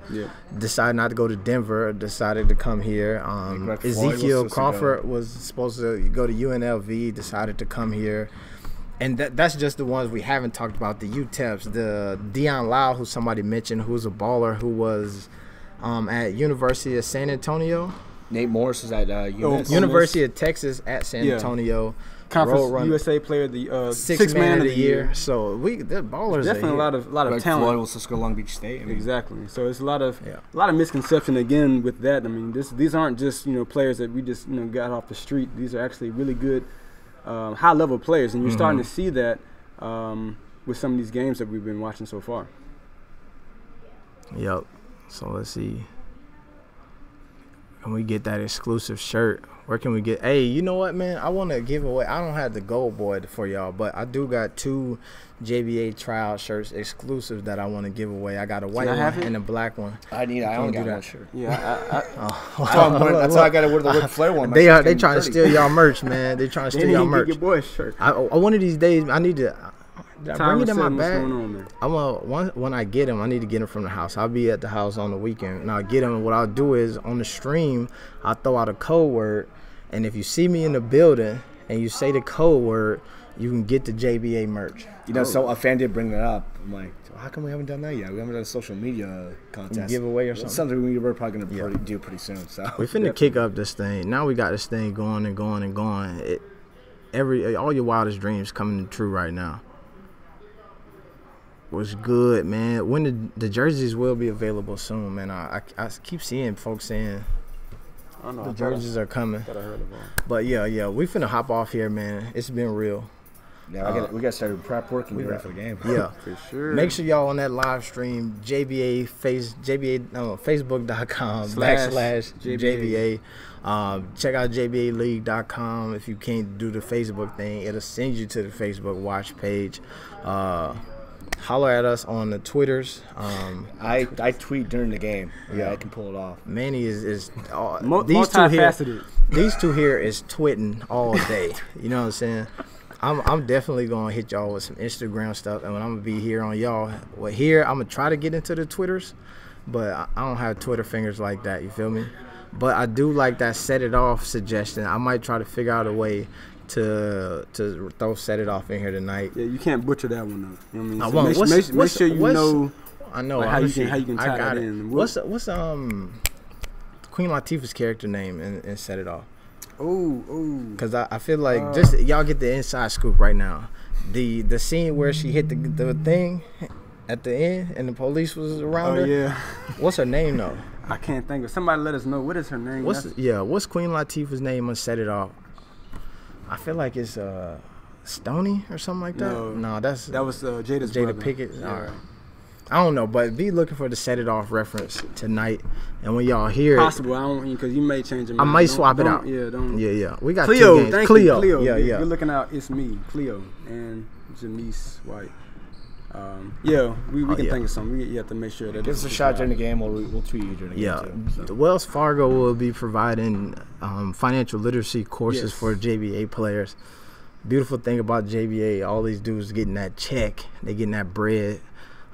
B: decided not to go to Denver, decided to come here. Ezekiel Crawford was supposed to go to UNLV, decided to come here. And that's just the ones we haven't talked about, the UTEPs. The Deion Lau, who somebody mentioned, who's a baller, who was at University of San Antonio.
C: Nate Morris is at UNS.
B: University of Texas at San Antonio.
D: Conference USA Player of the
B: sixth man of the year. So the ballers
D: definitely
B: are
D: a lot of
C: like
D: talent.
C: Floyd will just go Long Beach State.
D: Exactly. So it's a lot of misconception again with that. I mean, these aren't just players that we just got off the street. These are actually really good high level players, and you're starting to see that with some of these games that we've been watching so far.
B: Yep. So let's see. Can we get that exclusive shirt? Where can we get? Hey, you know what, man? I want to give away. I don't have the gold boy for y'all, but I do got 2 JBA tryout shirts exclusives that I want to give away. I got a white one and a black one.
C: I only got one shirt.
D: Yeah,
C: That's why I got to wear the Ric Flair one.
B: They trying to steal y'all merch, man. They trying to steal y'all merch.
D: Get your boy's shirt.
B: One of these days, I need to. Did I bring it in my bag?
D: What's going on, man?
B: I want when I get them, I need to get them from the house. I'll be at the house on the weekend, and I'll get them. And what I'll do is on the stream, I'll throw out a code word, and if you see me in the building and you say the code word, you can get the JBA merch.
C: You know, so a fan did bring that up. I'm like, how come we haven't done that yet? We haven't done a social media contest.
B: Giveaway or
C: It's
B: something?
C: something we're probably going to do pretty soon. So
B: We finna kick up this thing. Now we got this thing going and going and going. All your wildest dreams coming true right now. Was good, man. When the jerseys will be available soon, man. I keep seeing folks saying the jerseys are coming. But yeah, we finna hop off here, man. It's been real.
C: Yeah, we got to start prep work and get ready for the game.
B: Yeah,
D: For sure.
B: Make sure y'all on that live stream, Facebook.com/JBA. Check out JBALeague.com. If you can't do the Facebook thing, it'll send you to the Facebook watch page. Holler at us on the Twitters.
C: I tweet during the game. Yeah, I can pull it off.
B: Manny is these two here.
D: Multifaceted.
B: These two here is twitting all day. You know what I'm saying? I'm definitely gonna hit y'all with some Instagram stuff, and when I'm gonna be here on y'all. Well, here I'm gonna try to get into the Twitters, but I don't have Twitter fingers like that. You feel me? But I do like that set it off suggestion. I might try to figure out a way to throw set it off in here tonight.
D: Yeah, you can't butcher that one though. You know what I mean?
B: I
D: So
B: won't.
D: make sure you know.
B: I know
D: Like how you can tie that in.
B: What's Queen Latifah's character name and set it off?
D: Oh.
B: Cause I feel like just y'all get the inside scoop right now. The scene where she hit the thing at the end and the police was around her.
D: Yeah.
B: What's her name though?
D: I can't think of. Somebody let us know. What is her name?
B: What's Queen Latifah's name on Set It Off? I feel like it's Stoney or something like that. No, that
D: was Jada
B: brother. Pickett.
D: Yeah.
B: All right. I don't know, but be looking for the Set It Off reference tonight. And when y'all hear
D: Possible. I don't because you may change your mind.
B: I might swap it out.
D: Yeah, don't.
B: Yeah. We got
D: Cleo,
B: 2 games.
D: thank
B: Cleo.
D: you. Cleo.
B: Yeah.
D: You're looking out. It's me, Cleo, and Janice White. We can think of something. You have to make sure that
C: Give us a shot during the game. We'll tweet you during the game too.
B: So. Wells Fargo will be providing financial literacy courses for JBA players. Beautiful thing about JBA, all these dudes getting that check, they getting that bread.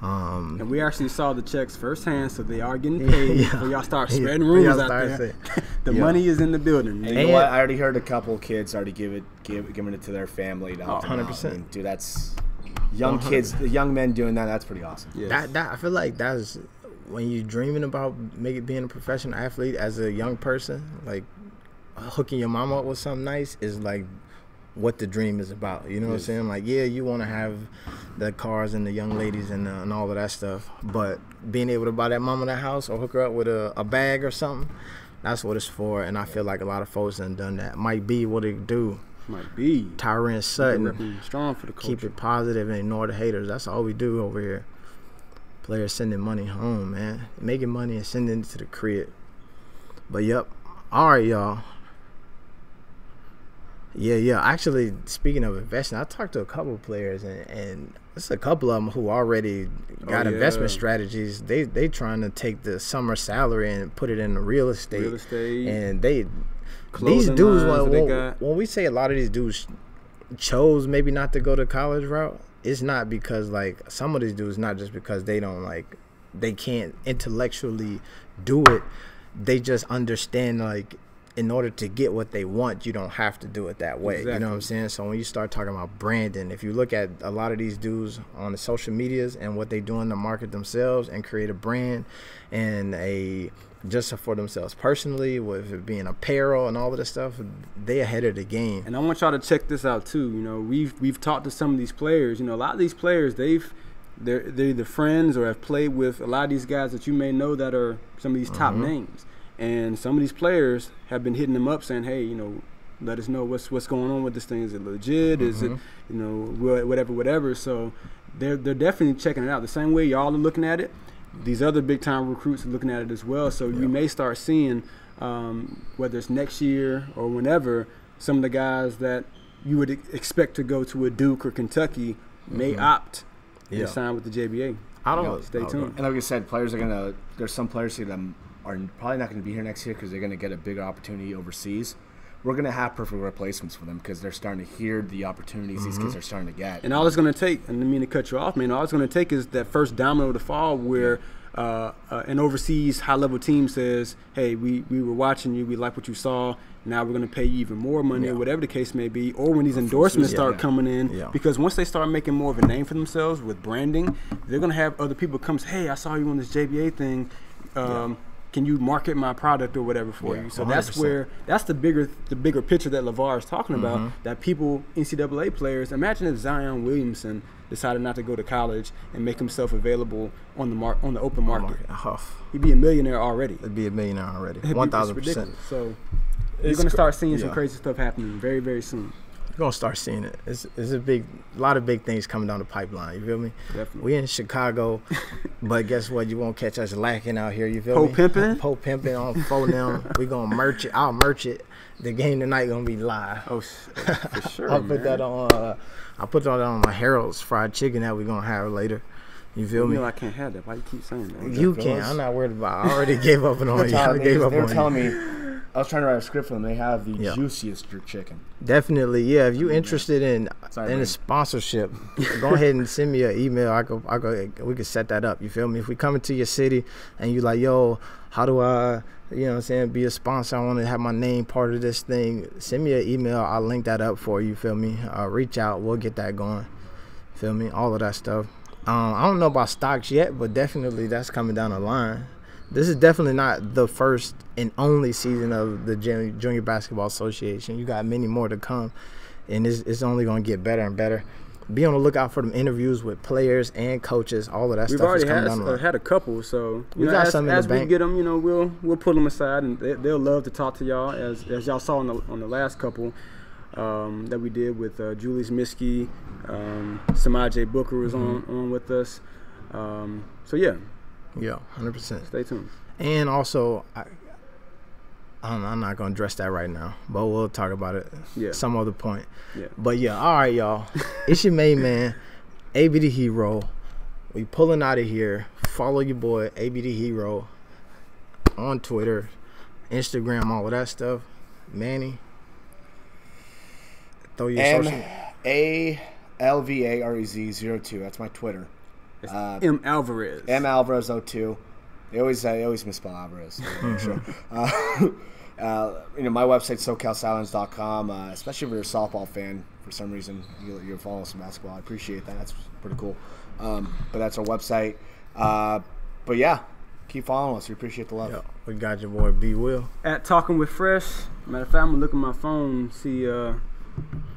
D: And we actually saw the checks firsthand, so they are getting paid. Before y'all start spreading rumors out there. The money is in the building.
C: And you know what? I already heard a couple kids already giving it to their family.
B: 100%.
C: I mean, dude, that's young kids, the young men doing that. That's pretty awesome.
D: Yes.
B: That I feel like that's when you're dreaming about being a professional athlete as a young person, like hooking your mama up with something nice is like what the dream is about. You know what I'm saying? Like, yeah, you want to have the cars and the young ladies and all of that stuff, but being able to buy that mama that house or hook her up with a bag or something, that's what it's for. And I feel like a lot of folks done that. Might be what it do.
D: Might be.
B: Tyron Sutton,
D: strong for the culture.
B: keep it positive and ignore the haters. That's all we do over here. Players sending money home, man. Making money and sending it to the crib. But, yep. All right, y'all. Yeah. Actually, speaking of investing, I talked to a couple of players, and there's a couple of them who already got investment strategies. They trying to take the summer salary and put it in the real estate. And these dudes, when we say a lot of these dudes chose maybe not to go the college route, it's not because like some of these dudes, not just because they can't intellectually do it. They just understand like, in order to get what they want, you don't have to do it that way. Exactly. You know what I'm saying? So when you start talking about branding, if you look at a lot of these dudes on the social medias and what they're doing to market themselves and create a brand and just for themselves personally, with it being apparel and all of this stuff, they ahead of the game.
D: And I want y'all to check this out too. You know, we've talked to some of these players. You know, a lot of these players, they're either friends or have played with a lot of these guys that you may know that are some of these top names. And some of these players have been hitting them up saying, hey, you know, let us know what's going on with this thing. Is it legit? Is it, you know, whatever. So they're definitely checking it out. The same way y'all are looking at it, these other big-time recruits are looking at it as well. So you may start seeing, whether it's next year or whenever, some of the guys that you would expect to go to a Duke or Kentucky may opt to sign with the JBA. Stay tuned.
C: And like I said, there's some players here that are probably not going to be here next year because they're going to get a bigger opportunity overseas. We're going to have perfect replacements for them because they're starting to hear the opportunities these kids are starting to get.
D: And all it's going to take, and I didn't mean to cut you off, man, all it's going to take is that first domino to fall where an overseas high-level team says, hey, we were watching you, we like what you saw, now we're going to pay you even more money, or whatever the case may be, or when these endorsements start coming in, because once they start making more of a name for themselves with branding, they're going to have other people come say, hey, I saw you on this JBA thing, can you market my product or whatever for you? So 100%. That's the bigger picture that LeVar is talking about, that people, NCAA players, imagine if Zion Williamson decided not to go to college and make himself available on the open market. He'd be a millionaire already.
B: It'd be a millionaire already. 1,000%.
D: So you're going to start seeing some crazy stuff happening very, very soon.
B: You're going to start seeing it. It's a lot of big things coming down the pipeline. You feel me?
D: Definitely.
B: We in Chicago, but guess what? You won't catch us lacking out here. You feel me?
D: Pimping?
B: Pimping on phone now. We going to merch it. I'll merch it. The game tonight going to be live.
D: Oh, for sure,
B: I'll put that on. I'll put that on my Harold's fried chicken that we're going to have later. You feel me?
D: You know I can't have that. Why you keep saying that?
B: You can. I'm not worried about it. I already gave up on you.
C: They were telling me, I was trying to write a script for them. They have the juiciest jerk chicken.
B: Definitely, yeah. If you're interested in a sponsorship, go ahead and send me an email. We could set that up. You feel me? If we come into your city and you like, yo, how do I, you know what I'm saying, be a sponsor? I want to have my name part of this thing. Send me an email. I'll link that up for you. Feel me? Reach out. We'll get that going. Feel me? All of that stuff. I don't know about stocks yet, but definitely that's coming down the line. This is definitely not the first and only season of the Junior Basketball Association. You got many more to come, and it's only going to get better and better. Be on the lookout for them interviews with players and coaches. All of that stuff is coming down the line.
D: We've already had a couple, so
B: we got some in the bank.
D: As we get them, we'll put them aside, and they'll love to talk to y'all. As y'all saw on the last couple that we did with Julius Miskey, Samaj J. Booker was on with us. So yeah.
B: Yeah, 100%.
D: Stay tuned.
B: And also, I'm not going to address that right now, but we'll talk about it some other point.
D: Yeah.
B: But yeah, all right, y'all. It's your main man, AB the Hero. We pulling out of here. Follow your boy, AB the Hero, on Twitter, Instagram, all of that stuff. Manny, throw your social.
C: MALVAREZ02. That's my Twitter.
D: M. Alvarez.
C: M. Alvarez 02. They always misspell Alvarez. Sure. My website's SoCalSilence.com. Especially if you're a softball fan, for some reason you're following some basketball. I appreciate that. That's pretty cool. But that's our website. But yeah, keep following us. We appreciate the love.
B: Yo, we got your boy B. Will
D: at Talking with Fresh. Matter of fact, I'm gonna look at my phone, see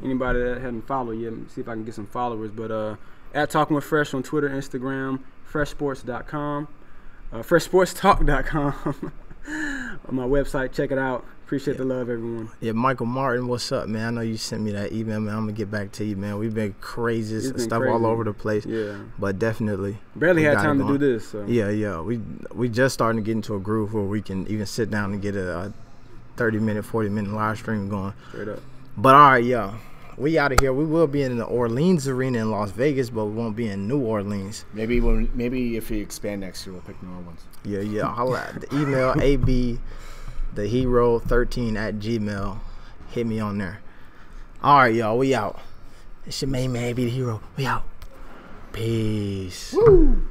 D: anybody that hadn't followed yet. See if I can get some followers. But at Talking with Fresh on Twitter, Instagram, freshsports.com, freshsportstalk.com. On my website, check it out. Appreciate the love, everyone.
B: Yeah, Michael Martin, what's up, man? I know you sent me that email, man. I'm gonna get back to you, man. We've been crazy stuff all over the place.
D: Yeah,
B: but definitely
D: barely had time to do this. So.
B: Yeah. We just starting to get into a groove where we can even sit down and get a 30-minute, 40-minute live stream going.
D: Straight up.
B: But all right, y'all. We out of here. We will be in the Orleans Arena in Las Vegas, but we won't be in New Orleans.
C: Maybe if we expand next year, we'll pick New Orleans.
B: Yeah. Holla at the email abthehero13@gmail. Hit me on there. All right, y'all. We out. It's your main man, AB the Hero. We out. Peace.
C: Woo!